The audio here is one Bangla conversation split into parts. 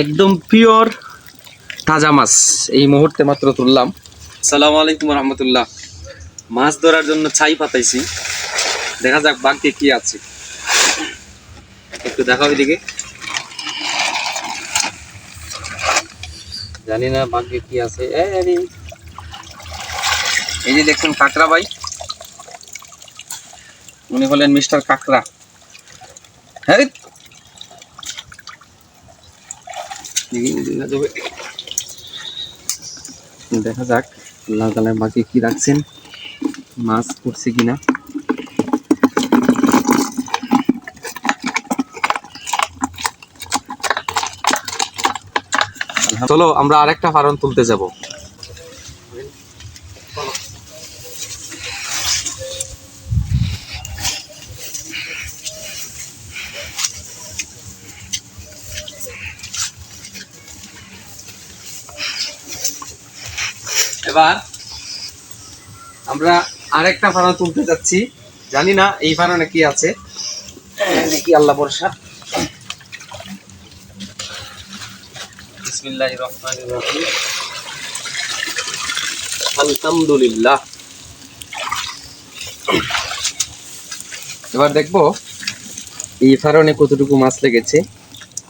একদম পিওর তাজা মাছ এই মুহূর্তে মাত্র তুললাম। আসসালামু আলাইকুম রহমতুল্লাহ। মাছ ধরার জন্য ছাই পাতাইছি, দেখা যাক বাকি কি আছে। একটু দেখাও এদিকে, জানি না বাকি কি আছে। এই যে দেখছেন কাঁকড়া ভাই, উনি হলেন মিস্টার কাঁকড়া। হ্যাঁ, দেখা যাক আল্লাহ তাআলা বাকি কি রাখছেন, মাছ পড়ছে কিনা। চলো আমরা আরেকটা ফারন তুলতে যাব। এবার আমরা আরেকটা ফারন তুলতে যাচ্ছি, জানি না এই ফারনে কি আছে, দেখি আল্লাহ ভরসা। বিসমিল্লাহির রহমানির রহিম, আলহামদুলিল্লাহ। এবার দেখবো এই ফারনে কতটুকু মাছ লেগেছে,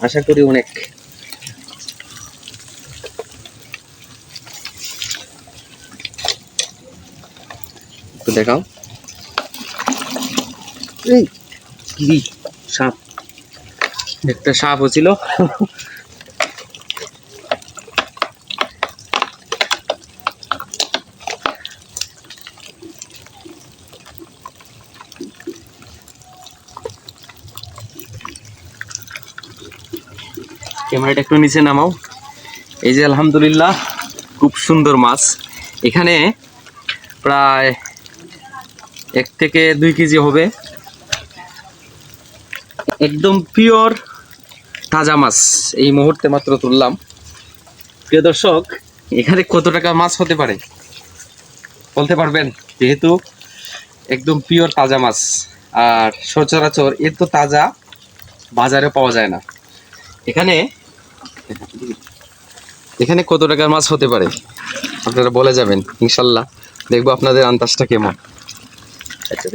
আশা করি অনেক। একটু দেখাও। এই কি সাপ, একটা সাপ হচ্ছিল। ক্যামেরাটা একটু নিচে নামাও। এই যে আলহামদুলিল্লাহ, খুব সুন্দর মাছ। এখানে প্রায় 1 থেকে 2 কেজি হবে, একদম পিওর তাজা মাছ এই মুহূর্তে মাত্র তুললাম। প্রিয় দর্শক, এখানে কত টাকা মাছ হতে পারে বলতে পারবেন? যেহেতু একদম পিওর তাজা মাছ, আর সচরাচর এত তাজা বাজারে পাওয়া যায় না। এখানে কত টাকার মাছ হতে পারে আপনারা বলে যাবেন, ইনশাল্লাহ দেখবো আপনাদের আন্দাজটা কেমন। আচ্ছা